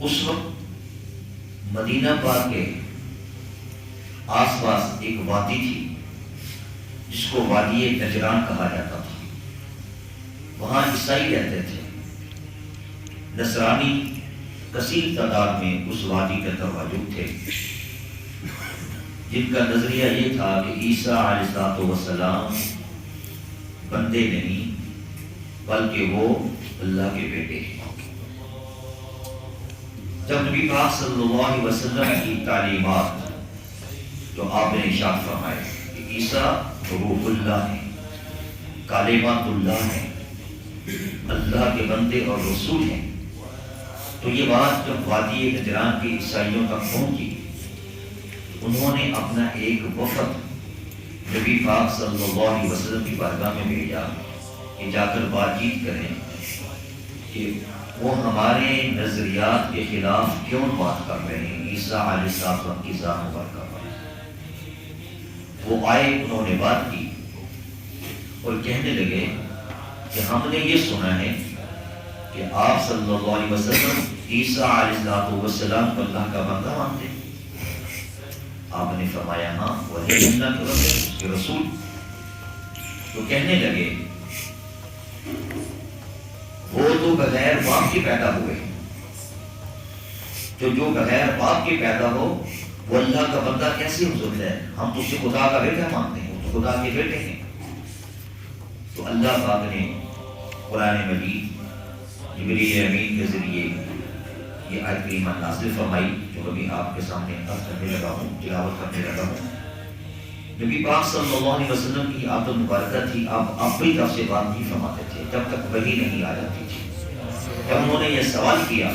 اس وقت مدینہ پاک کے آس پاس ایک وادی تھی جس کو وادی نجران کہا جاتا تھا. وہاں عیسائی رہتے تھے. نصرانی کثیر تعداد میں اس وادی کے اندر موجود تھے جن کا نظریہ یہ تھا کہ عیسیٰ علیہ السلام بندے نہیں بلکہ وہ اللہ کے بیٹے ہیں. جب نبی پاک صلی اللہ علیہ وسلم کی تعلیمات جو آپ نے ارشاد فرمائے کہ عیسیٰ روح اللہ ہے، کلمات اللہ ہے، اللہ کے بندے اور رسول ہیں، تو یہ بات جب وادی نجران کے عیسائیوں تک پہنچی، انہوں نے اپنا ایک وفد نبی پاک صلی اللہ علیہ وسلم کی بارگاہ میں بھیجا کہ جا کر بات چیت کریں کہ وہ ہمارے نظریات کے خلاف کیوں بات کر رہے ہیں، عیسیٰ علیہ السلام کی ذات مبارکہ پر. وہ آئے، انہوں نے بات کی اور کہنے لگے کہ ہم نے یہ سنا ہے کہ آپ صلی اللہ علیہ وسلم عیسیٰ علیہ السلام کو اللہ کا بندہ مانتے ہیں. آپ نے فرمایا ہاں وہی اللہ کے رسول. تو کہنے لگے وہ تو بغیر باپ کے پیدا ہوئے، جو بغیر باپ کے پیدا ہو وہ اللہ کا بندہ کیسے ہو سکتا ہے؟ ہم تو اسے خدا کا بیٹا مانتے ہیں، وہ تو خدا کے بیٹے ہیں. تو اللہ پاک نے قرآن مجید جبریل امین کے ذریعے یہ آیت کریمہ نازل فرمائی جو ابھی آپ کے سامنے عرض کرنے لگا ہوں، تلاوت کرنے لگا ہوں. نبی پاک صلی اللہ علیہ وسلم کی عادت مبارکہ تھی، آپ اپنی طرف سے بات نہیں فرماتے تھے جب تک وحی نہیں آ جاتی تھی. جب انہوں نے یہ سوال کیا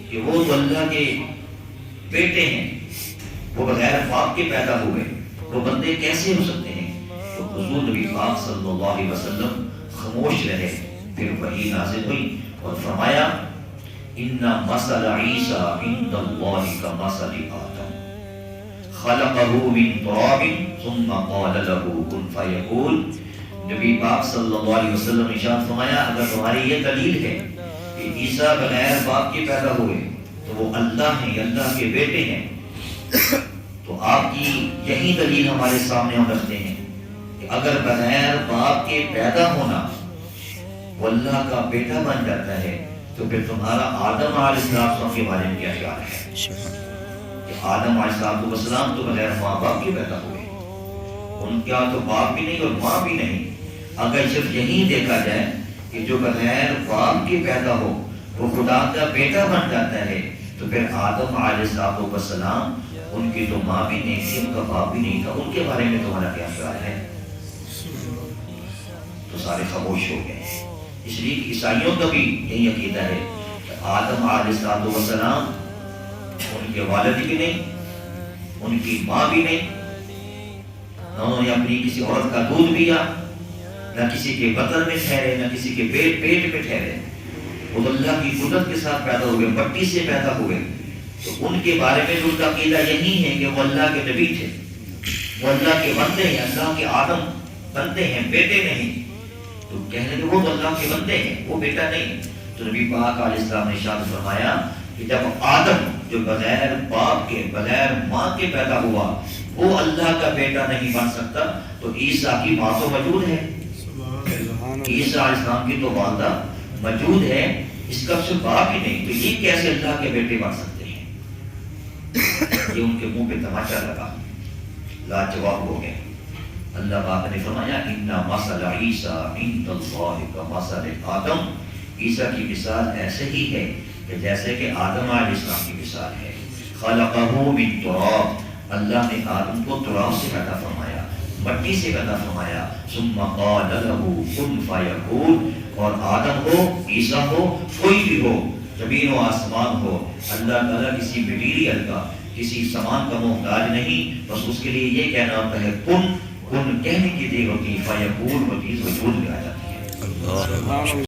کہ وہ تو اللہ کے بیٹے ہیں، وہ بغیر باپ کے پیدا ہوئے، وہ بندے کیسے ہو سکتے ہیں؟ تو حضور نبی پاک صلی اللہ علیہ وسلم خاموش رہے. پھر وحی نازل ہوئی اور فرمایا ان مثل عیسیٰ عند اللہ کمثل آدم خلقہ من تراب ثم قال له کن فیکون. نبی پاک صلی اللہ علیہ وسلم نے ارشاد فرمایا اگر تمہاری یہ دلیل ہے کہ عیسیٰ بغیر باپ کے پیدا ہوئے تو وہ اللہ ہیں، اللہ کے بیٹے ہیں، تو آپ کی یہی دلیل ہمارے سامنے ہم رکھتے ہیں کہ اگر بغیر باپ کے پیدا ہونا وہ اللہ کا بیٹا بن جاتا ہے تو پھر تمہارا آدم علیہ السلام کے بارے میں کیا خیال ہے کہ آدم علیہ السلام تو بغیر ماں باپ کے پیدا ہوئے، ان کا تو باپ بھی نہیں اور ماں بھی نہیں. اگر صرف یہی دیکھا جائے کہ جو بغیر باپ کے پیدا ہو وہ خدا کا بیٹا بن جاتا ہے تو پھر آدم علیہ السلام ان کی تو ماں بھی نہیں تھی، ان کا باپ بھی نہیں تھا، ان کے بارے میں تمہارا کیا خیال ہے؟ تو سارے خاموش ہو گئے. اس لیے عیسائیوں کا بھی یہی عقیدہ ہے کہ آدم علیہ السلام ان کے والد بھی نہیں، ان کی ماں بھی نہیں، انہوں نے اپنی کسی عورت کا دودھ پیا، نہ کسی کے بطن میں ٹھہرے، نہ کسی کے پیٹ میں ٹھہرے، وہ اللہ کی قدرت کے ساتھ پیدا ہوئے، مٹی سے پیدا ہوئے. تو ان کے بارے میں ان کا عقیدہ یہی ہے کہ وہ اللہ کے نبی تھے، وہ اللہ کے بندے ہیں، اللہ کے آدم بندے ہیں، بیٹے نہیں. تو کہنے کہ وہ تو اللہ کے بندے ہیں، وہ بیٹا نہیں. تو نبی پاک علیہ السلام نے ارشاد فرمایا کہ جب آدم جو بغیر باپ کے بغیر ماں کے پیدا ہوا وہ اللہ کا بیٹا نہیں بن سکتا تو عیسیٰ کی ماں تو موجود ہے، عیسیٰ علیہ السلام کی تو والدہ موجود ہے، اس کا صرف باپ ہی نہیں، تو یہ کیسے اللہ کے بیٹے بن سکتے ہیں؟ یہ ان کے منہ پہ تماچا لگا، لاجواب ہو گئے. اللہ پاک نے فرمایا ان مثل عیسیٰ عند اللہ کمثل آدم. عیسیٰ کی مثال ایسے ہی ہے کہ جیسے کہ آدم علیہ السلام کی مثال ہے. خلقہ من تراب، اللہ نے آدم کو تراب سے پیدا فرمایا، مٹی سے پیدا فرمایا. ثم قال له کن فیکون، اور آدم ہو، عیسیٰ ہو، کوئی بھی ہو، زمین و آسمان ہو، اللہ تعالیٰ کسی مٹیریل کا کسی سامان کا محتاج نہیں، بس اس کے لیے یہ کہنا ہوتا ہے کن. کن کہنے کی دیر ہوتی ہے، فیکون وہ چیز وجود میں آ جاتی ہے.